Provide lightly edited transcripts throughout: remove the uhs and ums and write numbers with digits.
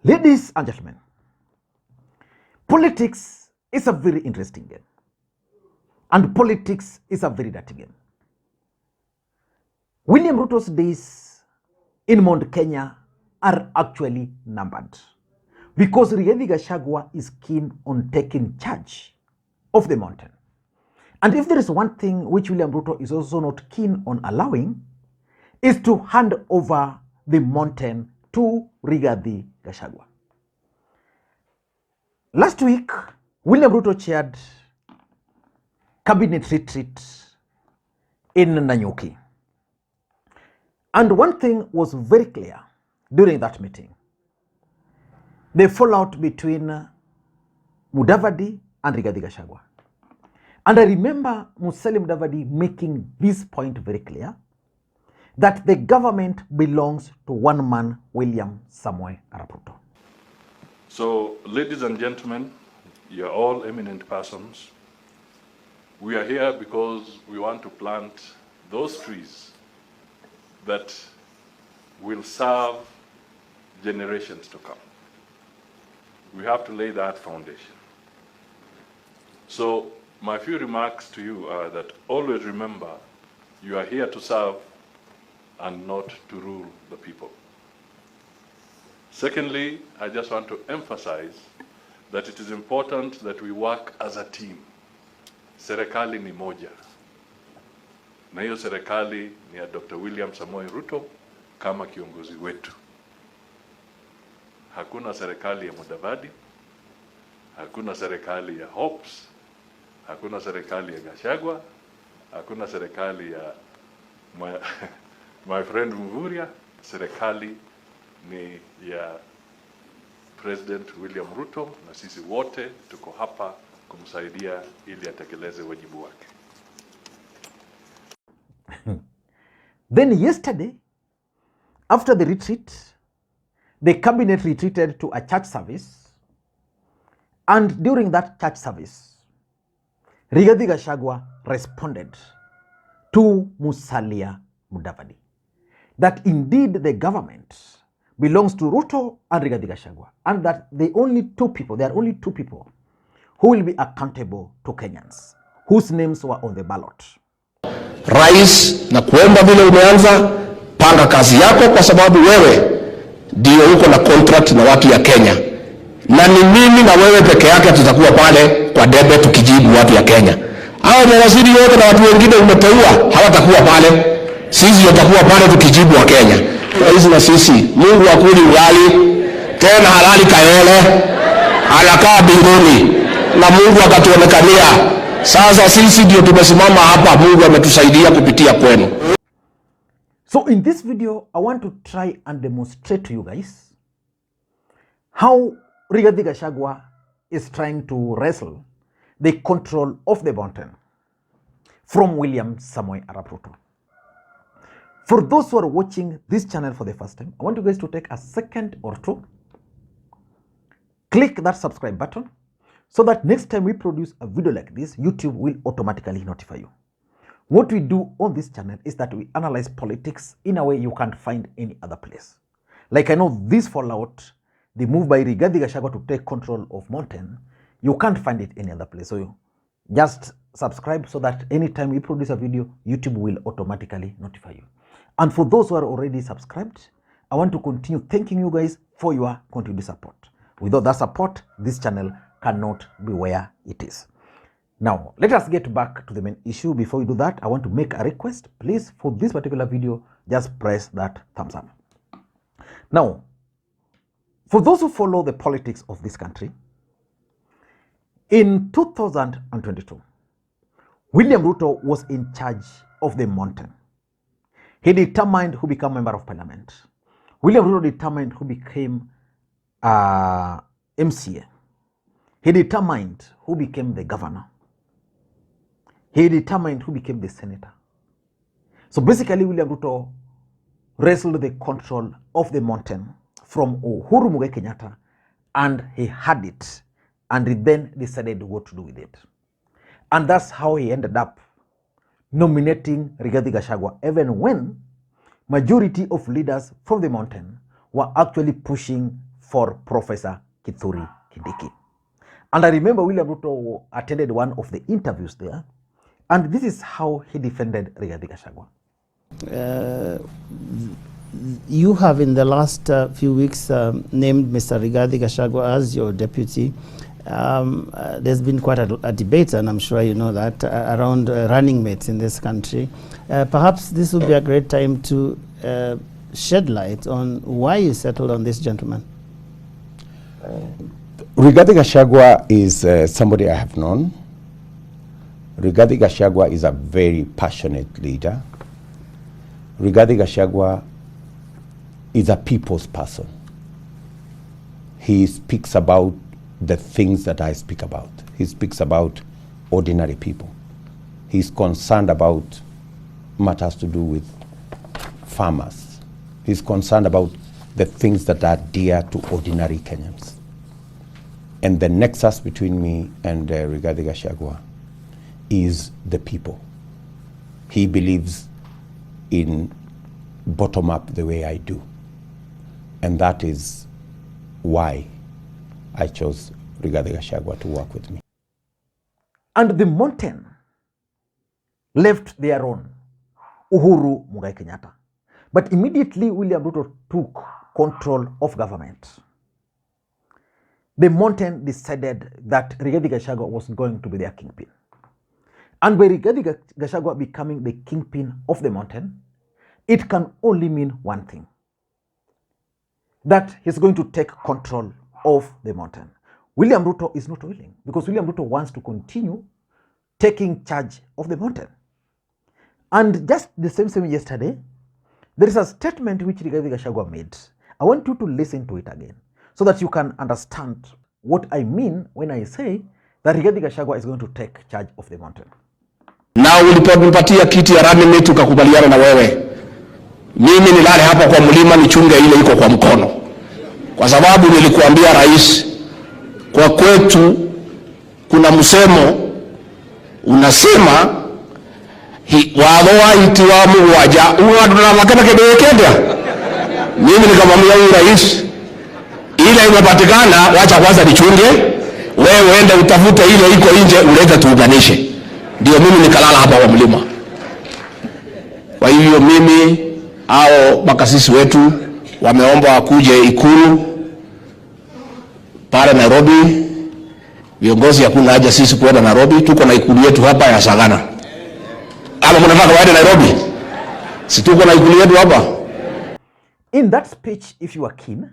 Ladies and gentlemen, politics is a very interesting game. And politics is a very dirty game. William Ruto's days in Mount Kenya are actually numbered because Rigathi Gachagua is keen on taking charge of the mountain. And if there is one thing which William Ruto is also not keen on allowing, is to hand over the mountain to Rigathi Gachagua. Last week, William Ruto chaired cabinet retreat in Nanyuki. And one thing was very clear during that meeting. The fallout between Mudavadi and Rigathi Gachagua. And I remember Musalia Mudavadi making this point very clear, that the government belongs to one man, William Samoei Arap Ruto. So, ladies and gentlemen, you are all eminent persons. We are here because we want to plant those trees that will serve generations to come. We have to lay that foundation. So, my few remarks to you are that always remember you are here to serve and not to rule the people. Secondly, I just want to emphasize that it is important that we work as a team. Serikali ni moja. Na hiyo serikali ni ya Dr. William Samoei Ruto kama kiongozi wetu. Hakuna serikali ya Mudavadi, hakuna serikali ya Hopes, hakuna serikali ya Gachagua, hakuna serikali ya my friend Mvurya. Serikali ni ya President William Ruto na sisi wote tuko hapa kumsaidia ili atekeleze wajibu wake. Then yesterday, after the retreat, the cabinet retreated to a church service, and during that church service, Rigathi Gachagua responded to Musalia Mudavadi that indeed the government belongs to Ruto and Rigathi Gachagua, and that there are only two people who will be accountable to Kenyans, whose names were on the ballot. Rais, na kuomba vile umeanza, panga kazi yako kwa sababu wewe ndio uko na contract na watu ya Kenya. Na ni mimi na wewe peke yake tutakuwa pale kwa debe tukijibu watu ya Kenya. Hao mawaziri wote na watu wengine umeteua hawatakuwa pale. Sisi tutakuwa pale tukijibu wa Kenya. Rais na sisi, Mungu akuli ugali, tena halali kayole, anakaa mbinguni na Mungu akatuonekania. Sasa sisi ndio tumesimama hapa, Mungu ametusaidia kupitia kwenu. So in this video, I want to try and demonstrate to you guys how Rigathi Gachagua is trying to wrestle the control of the mountain from William Samoei Arap Ruto. For those who are watching this channel for the first time, I want you guys to take a second or two, click that subscribe button, so that next time we produce a video like this, YouTube will automatically notify you. What we do on this channel is that we analyze politics in a way you can't find any other place. Like I know this fallout, the move by Rigathi Gachagua to take control of mountain, you can't find it any other place. So you just subscribe so that anytime we produce a video, YouTube will automatically notify you. And for those who are already subscribed, I want to continue thanking you guys for your continued support. Without that support, this channel cannot be where it is. Now, let us get back to the main issue. Before we do that, I want to make a request. Please, for this particular video, just press that thumbs up. Now, for those who follow the politics of this country, in 2022, William Ruto was in charge of the mountain. He determined who became member of parliament. William Ruto determined who became MCA. He determined who became the governor. He determined who became the senator. So basically, William Ruto wrestled the control of the mountain from Uhuru Kenyatta, and he had it, and he then decided what to do with it. And that's how he ended up nominating Rigathi Gachagua, even when majority of leaders from the mountain were actually pushing for Professor Kithure Kindiki. And I remember William Ruto attended one of the interviews there, and this is how he defended Rigathi Gachagua. You have in the last few weeks named Mr. Rigathi Gachagua as your deputy. There's been quite a debate, and I'm sure you know that, around running mates in this country. Perhaps this would be a great time to shed light on why you settled on this gentleman. Rigathi Gachagua is somebody I have known. Rigathi Gachagua is a very passionate leader. Rigathi Gachagua is a people's person. He speaks about the things that I speak about. He speaks about ordinary people. He's concerned about matters to do with farmers. He's concerned about the things that are dear to ordinary Kenyans. And the nexus between me and Rigathi Gachagua is the people. He believes in bottom up the way I do. And that is why I chose Rigathi Gachagua to work with me. And the mountain left their own, Uhuru Kenyatta. But immediately William Ruto took control of government. The mountain decided that Rigathi Gachagua was going to be their kingpin. And by Rigathi Gachagua becoming the kingpin of the mountain, it can only mean one thing: that he's going to take control of the mountain. William Ruto is not willing, because William Ruto wants to continue taking charge of the mountain. And just the same yesterday, there is a statement which Rigathi Gachagua made. I want you to listen to it again, so that you can understand what I mean when I say that Rigathi Gachagua is going to take charge of the mountain. Na uliponipatia kiti ya running mate ukakubaliana na wewe, mimi nilale hapa kwa mlima nichunge ile iko kwa mkono, kwa sababu nilikuambia rais, kwa kwetu kuna msemo unasema wathoa iti wa mugwaja unaduna makana kidogo kenda. Mimi nikamwambia huyu rais, ile imepatikana wacha kwanza nichunge, wewe uende utafute ile iko nje ulete tuunganishe. Ndio mimi nikalala hapa kwa mlima. Kwa hivyo mimi hao makasisi wetu wameomba wakuje Ikulu pale Nairobi. Viongozi hakuna haja sisi kwenda Nairobi, tuko na Ikulu yetu hapa ya Sagana. Ama mnataka waende Nairobi? Si tuko na Ikulu yetu hapa. In that speech, if you are keen,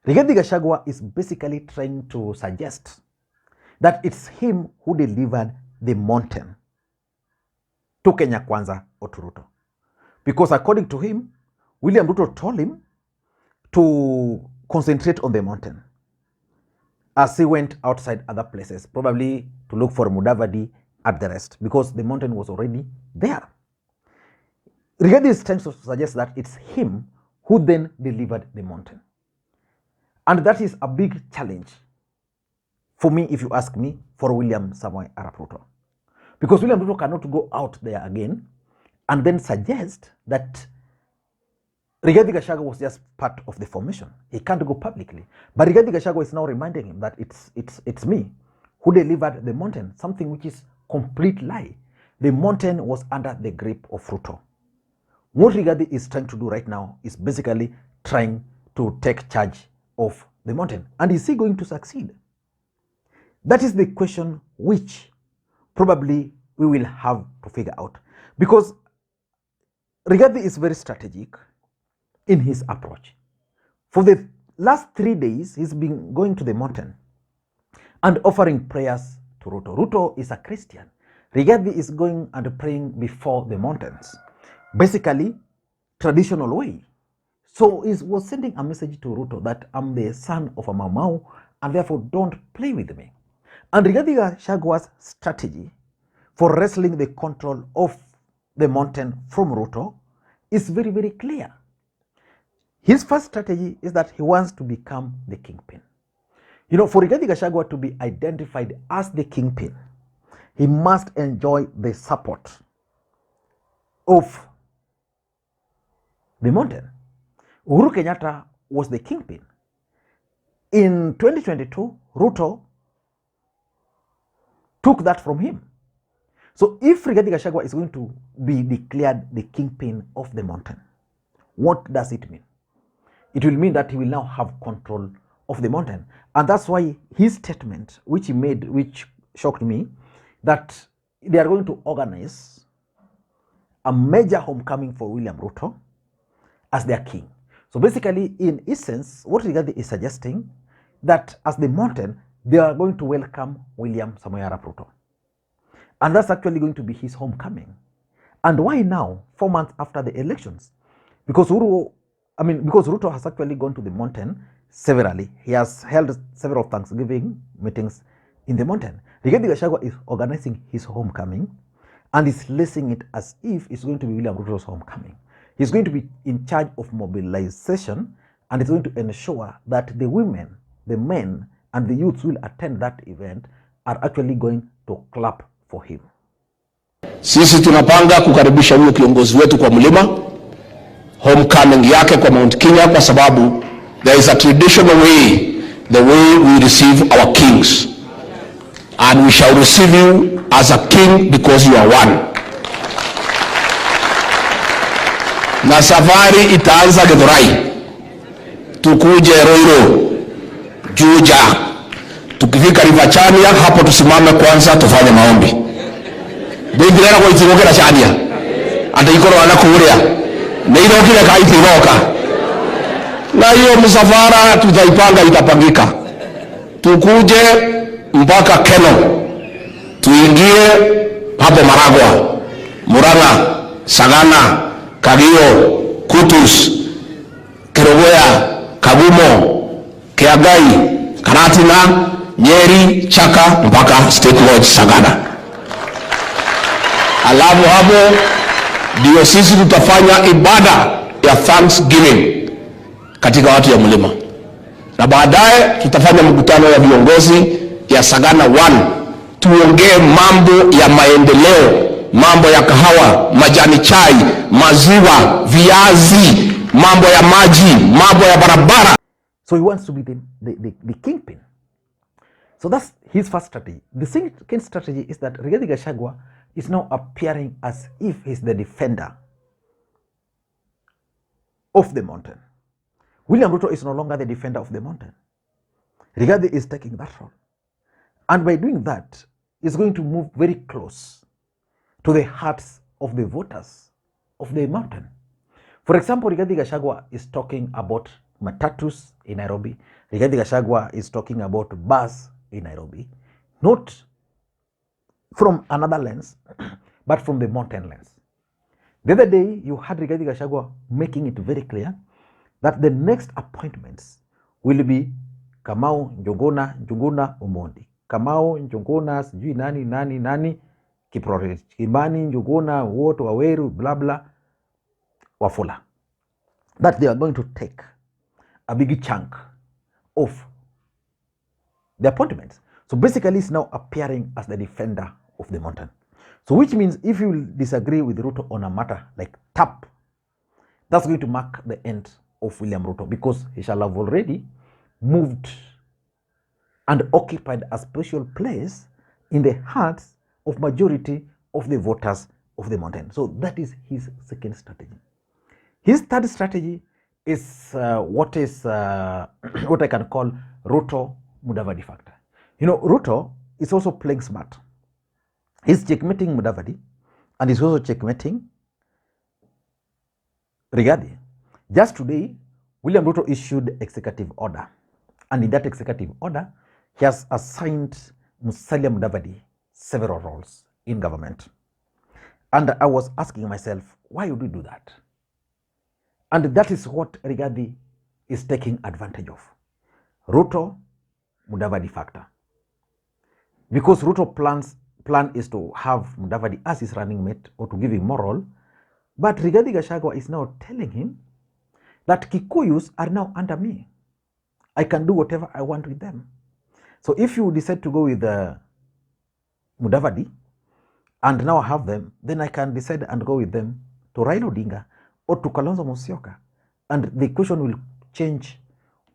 Rigathi Gachagua is basically trying to suggest that it's him who delivered the mountain to Kenya Kwanza or to Ruto. Because according to him, William Ruto told him to concentrate on the mountain as he went outside other places, probably to look for Mudavadi at the rest, because the mountain was already there. Rigathi is trying to suggest that it's him who then delivered the mountain. And that is a big challenge for me, if you ask me, for William Samoei Arap Ruto. Because William Ruto cannot go out there again and then suggest that Rigathi Gachagua was just part of the formation. He can't go publicly. But Rigathi Gachagua is now reminding him that it's me who delivered the mountain, something which is complete lie. The mountain was under the grip of Ruto. What Rigathi is trying to do right now is basically trying to take charge of the mountain. And is he going to succeed? That is the question which probably we will have to figure out. Because Rigathi is very strategic in his approach. For the last 3 days, he's been going to the mountain and offering prayers to Ruto. Ruto is a Christian. Rigathi is going and praying before the mountains. Basically, traditional way. So he was sending a message to Ruto that I'm the son of a Mamau and therefore don't play with me. And Rigathi Gachagua's strategy for wrestling the control of the mountain from Ruto is very, very clear. His first strategy is that he wants to become the kingpin. You know, for Rigathi Gachagua to be identified as the kingpin, he must enjoy the support of the mountain. Uhuru Kenyatta was the kingpin. In 2022, Ruto took that from him. So if Rigathi Gachagua is going to be declared the kingpin of the mountain, what does it mean? It will mean that he will now have control of the mountain. And that's why his statement, which he made, which shocked me, that they are going to organize a major homecoming for William Ruto as their king. So basically, in essence, what Rigathi is suggesting, that as the mountain, they are going to welcome William Samoei Arap Ruto. And that's actually going to be his homecoming. And why now, 4 months after the elections? Because Ruto has actually gone to the mountain severally. He has held several Thanksgiving meetings in the mountain. Rigathi Gachagua is organizing his homecoming and is listing it as if it's going to be William Ruto's homecoming. He's going to be in charge of mobilization, and is going to ensure that the women, the men, and the youths will attend that event are actually going to clap for him. Sisi tunapanga kukaribisha huyo kiongozi wetu kwa mlima, homecoming yake kwa Mount Kenya, kwa sababu there is a traditional way, the way we receive our kings, and we shall receive you as a king because you are one. Na safari itaanza Githurai, tukuje Roiro, Juja, tukifika River Chania, hapo tusimame kwanza tufanye maombi. Bindira kwa itigokera Chania, ata ikoro anakuuria, na irokire kaitiroka. Na hiyo msafara tutaipanga, itapangika. Tukuje mpaka Keno, tuingie hapo Maragwa, Murang'a, Sagana, Kagio, Kutus, Kerogoya, Kagumo, Kiagai, Karatina, Nyeri, Chaka, mpaka State Lodge Sagana. Alafu hapo ndio sisi tutafanya ibada ya Thanksgiving katika watu ya mlima. Na baadaye tutafanya mkutano ya viongozi ya Sagana 1, tuongee mambo ya maendeleo, mambo ya kahawa, majani chai, maziwa, viazi, mambo ya maji, mambo ya barabara. So he wants to be the kingpin. So that's his first strategy. The second strategy is that Rigathi Gachagua is now appearing as if he's the defender of the mountain. William Ruto is no longer the defender of the mountain. Rigathi is taking that role. And by doing that, he's going to move very close to the hearts of the voters of the mountain. For example, Rigathi Gachagua is talking about matatus in Nairobi. Rigathi Gachagua is talking about bus in Nairobi. Not from another lens, but from the mountain lens. The other day, you had Rigathi Gachagua making it very clear that the next appointments will be Kamau, Njuguna, Omondi. Kamau, Njuguna, sijui nani, Kiprore, Kimani, Njuguna, Woto, Waweru, blah, blah, Wafula. That they are going to take a big chunk of the appointments. So basically, it's now appearing as the defender of the mountain. So which means if you will disagree with Ruto on a matter like TAP, that's going to mark the end of William Ruto, because he shall have already moved and occupied a special place in the hearts of majority of the voters of the mountain. So that is his second strategy. His third strategy is what I can call Ruto Mudavadi factor. You know, Ruto is also playing smart. He's checkmating Mudavadi, and he's also checkmating Rigathi. Just today, William Ruto issued executive order, and in that executive order, he has assigned Musalia Mudavadi several roles in government. And I was asking myself, why would we do that? And that is what Rigathi is taking advantage of. Ruto Mudavadi factor. Because Ruto plan is to have Mudavadi as his running mate, or to give him moral, but Rigathi Gachagua is now telling him that Kikuyus are now under me. I can do whatever I want with them. So if you decide to go with Mudavadi and now have them, then I can decide and go with them to Raila Odinga or to Kalonzo Musyoka, and the equation will change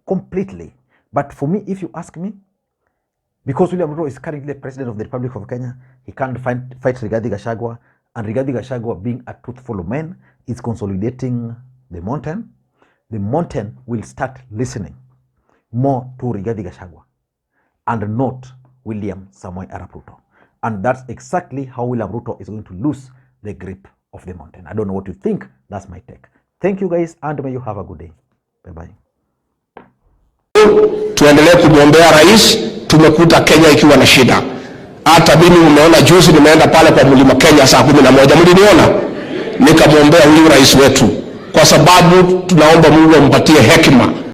completely. But for me, if you ask me, because William Ruto is currently the President of the Republic of Kenya, he can't fight Rigathi Gachagua, and Rigathi Gachagua, being a truthful man, is consolidating the mountain. The mountain will start listening more to Rigathi Gachagua and not William Samoei Arap Ruto. And that's exactly how William Ruto is going to lose the grip of the mountain. I don't know what you think. That's my take. Thank you guys, and may you have a good day. Bye-bye. Tuendelee kumwombea rais. Tumekuta Kenya ikiwa na shida. Hata mimi umeona juzi nimeenda pale kwa Mlima Kenya saa 11. Mliniona? Nikamwombea huyu rais wetu. Kwa sababu tunaomba Mungu ampatie hekima